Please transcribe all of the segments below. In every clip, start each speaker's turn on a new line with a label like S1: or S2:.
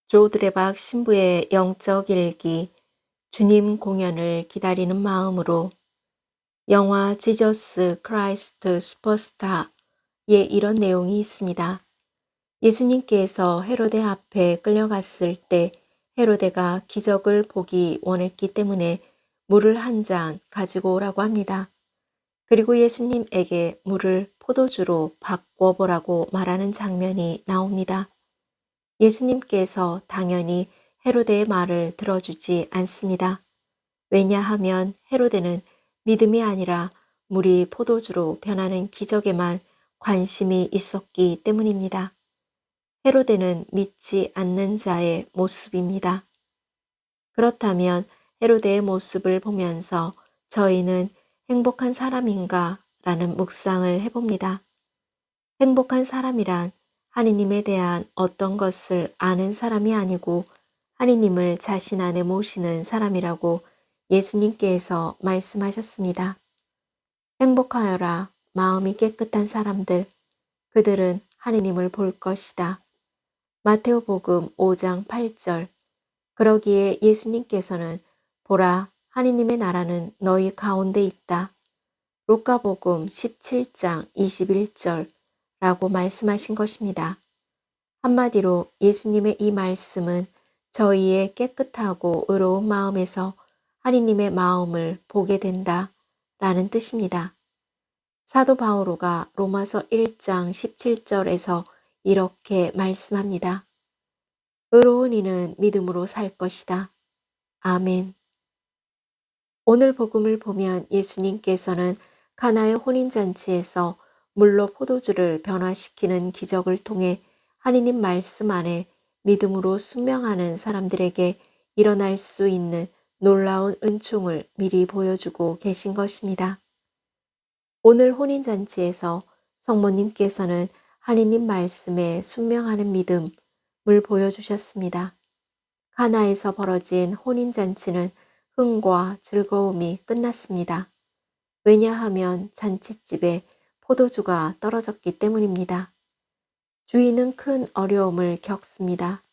S1: 조드레박 신부의 영적 일기, 주님 공연을 기다리는 마음으로. 영화 지저스 크라이스트 슈퍼스타에 이런 내용이 있습니다. 예수님께서 헤로데 앞에 끌려갔을 때 헤로데가 기적을 보기 원했기 때문에 물을 한 잔 가지고 오라고 합니다. 그리고 예수님에게 물을 포도주로 바꿔보라고 말하는 장면이 나옵니다. 예수님께서 당연히 헤로데의 말을 들어주지 않습니다. 왜냐하면 헤로데는 믿음이 아니라 물이 포도주로 변하는 기적에만 관심이 있었기 때문입니다. 헤로데는 믿지 않는 자의 모습입니다. 그렇다면 헤로데의 모습을 보면서 저희는 행복한 사람인가 라는 묵상을 해봅니다. 행복한 사람이란 하느님에 대한 어떤 것을 아는 사람이 아니고 하느님을 자신 안에 모시는 사람이라고 예수님께서 말씀하셨습니다. 행복하여라 마음이 깨끗한 사람들, 그들은 하느님을 볼 것이다. 마테오복음 5장 8절. 그러기에 예수님께서는 보라 하느님의 나라는 너희 가운데 있다. 루카복음 17장 21절 라고 말씀하신 것입니다. 한마디로 예수님의 이 말씀은 저희의 깨끗하고 의로운 마음에서 하느님의 마음을 보게 된다 라는 뜻입니다. 사도 바오로가 로마서 1장 17절에서 이렇게 말씀합니다. 의로운 이는 믿음으로 살 것이다. 아멘. 오늘 복음을 보면 예수님께서는 가나의 혼인잔치에서 물로 포도주를 변화시키는 기적을 통해 하느님 말씀 안에 믿음으로 순명하는 사람들에게 일어날 수 있는 놀라운 은총을 미리 보여주고 계신 것입니다. 오늘 혼인잔치에서 성모님께서는 하느님 말씀에 순명하는 믿음을 보여주셨습니다. 가나에서 벌어진 혼인잔치는 흥과 즐거움이 끝났습니다. 왜냐하면 잔칫집에 포도주가 떨어졌기 때문입니다. 주인은 큰 어려움을 겪습니다.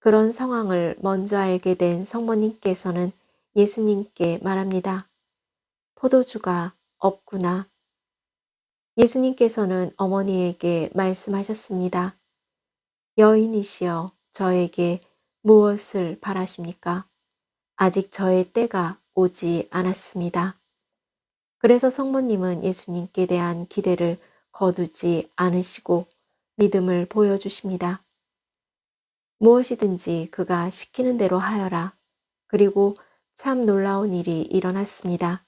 S1: 그런 상황을 먼저 알게 된 성모님께서는 예수님께 말합니다. 포도주가 없구나. 예수님께서는 어머니에게 말씀하셨습니다. 여인이시여 저에게 무엇을 바라십니까? 아직 저의 때가 오지 않았습니다. 그래서 성모님은 예수님께 대한 기대를 거두지 않으시고 믿음을 보여주십니다. 무엇이든지 그가 시키는 대로 하여라. 그리고 참 놀라운 일이 일어났습니다.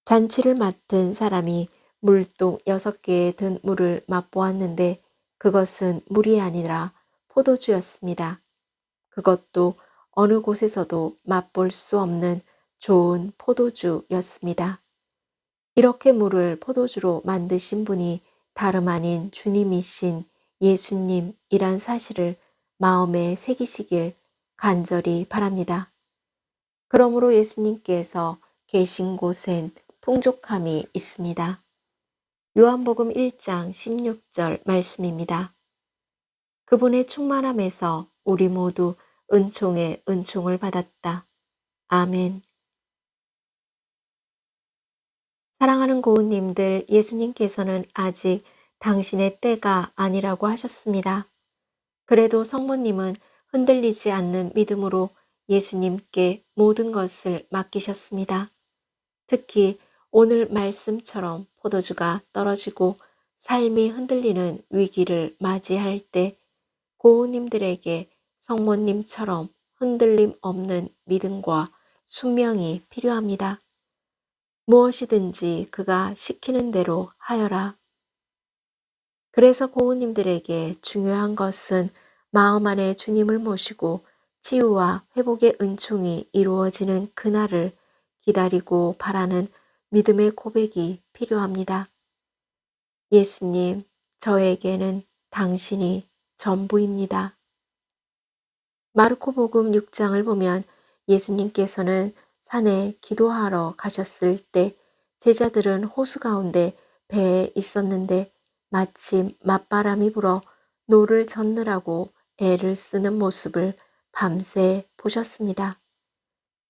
S1: 잔치를 맡은 사람이 물동 6개에 든 물을 맛보았는데 그것은 물이 아니라 포도주였습니다. 그것도 어느 곳에서도 맛볼 수 없는 좋은 포도주였습니다. 이렇게 물을 포도주로 만드신 분이 다름 아닌 주님이신 예수님이란 사실을 마음에 새기시길 간절히 바랍니다. 그러므로 예수님께서 계신 곳엔 풍족함이 있습니다. 요한복음 1장 16절 말씀입니다. 그분의 충만함에서 우리 모두 은총에 은총을 받았다. 아멘. 사랑하는 고운님들, 예수님께서는 아직 당신의 때가 아니라고 하셨습니다. 그래도 성모님은 흔들리지 않는 믿음으로 예수님께 모든 것을 맡기셨습니다. 특히 오늘 말씀처럼 포도주가 떨어지고 삶이 흔들리는 위기를 맞이할 때 고우님들에게 성모님처럼 흔들림 없는 믿음과 순명이 필요합니다. 무엇이든지 그가 시키는 대로 하여라. 그래서 고우님들에게 중요한 것은 마음 안에 주님을 모시고 치유와 회복의 은총이 이루어지는 그날을 기다리고 바라는 믿음의 고백이 필요합니다. 예수님, 저에게는 당신이 전부입니다. 마르코복음 6장을 보면 예수님께서는 산에 기도하러 가셨을 때 제자들은 호수 가운데 배에 있었는데 마침 맞바람이 불어 노를 젓느라고 애를 쓰는 모습을 밤새 보셨습니다.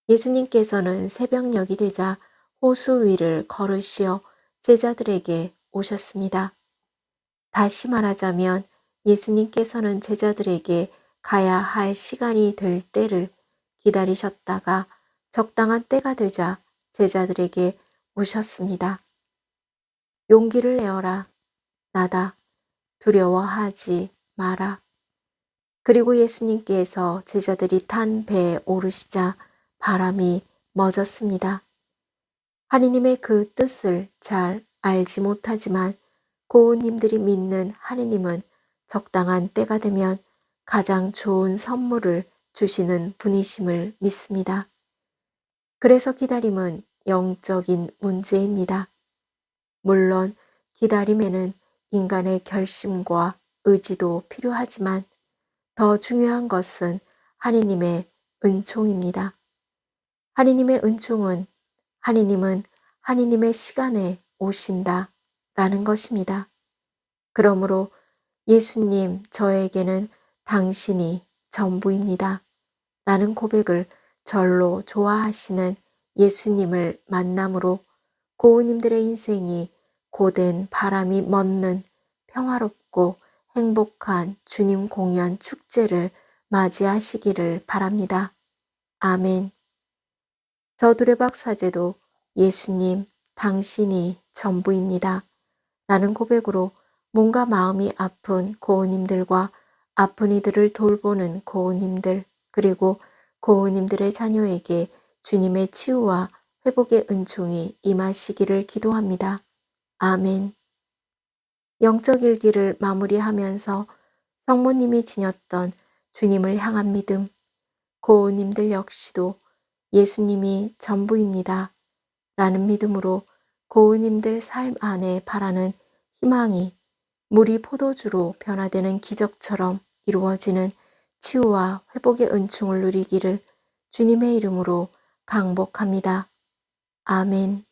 S1: 예수님께서는 새벽녘이 되자 호수 위를 걸으시어 제자들에게 오셨습니다. 다시 말하자면 예수님께서는 제자들에게 가야 할 시간이 될 때를 기다리셨다가 적당한 때가 되자 제자들에게 오셨습니다. 용기를 내어라. 나다. 두려워하지 마라. 그리고 예수님께서 제자들이 탄 배에 오르시자 바람이 멎었습니다. 하느님의 그 뜻을 잘 알지 못하지만 고은님들이 믿는 하느님은 적당한 때가 되면 가장 좋은 선물을 주시는 분이심을 믿습니다. 그래서 기다림은 영적인 문제입니다. 물론 기다림에는 인간의 결심과 의지도 필요하지만 더 중요한 것은 하느님의 은총입니다. 하느님의 은총은 하느님은 하느님의 시간에 오신다 라는 것입니다. 그러므로 예수님 저에게는 당신이 전부입니다 라는 고백을 절로 좋아하시는 예수님을 만남으로 고우님들의 인생이 고된 바람이 멎는 평화롭고 행복한 주님 공연 축제를 맞이하시기를 바랍니다. 아멘. 저두레박 사제도 예수님 당신이 전부입니다 라는 고백으로 몸과 마음이 아픈 고우님들과 아픈 이들을 돌보는 고우님들 그리고 고우님들의 자녀에게 주님의 치유와 회복의 은총이 임하시기를 기도합니다. 아멘. 영적 일기를 마무리하면서 성모님이 지녔던 주님을 향한 믿음, 고우님들 역시도 예수님이 전부입니다 라는 믿음으로 고우님들 삶 안에 바라는 희망이 물이 포도주로 변화되는 기적처럼 이루어지는 치유와 회복의 은총을 누리기를 주님의 이름으로 강복합니다. 아멘.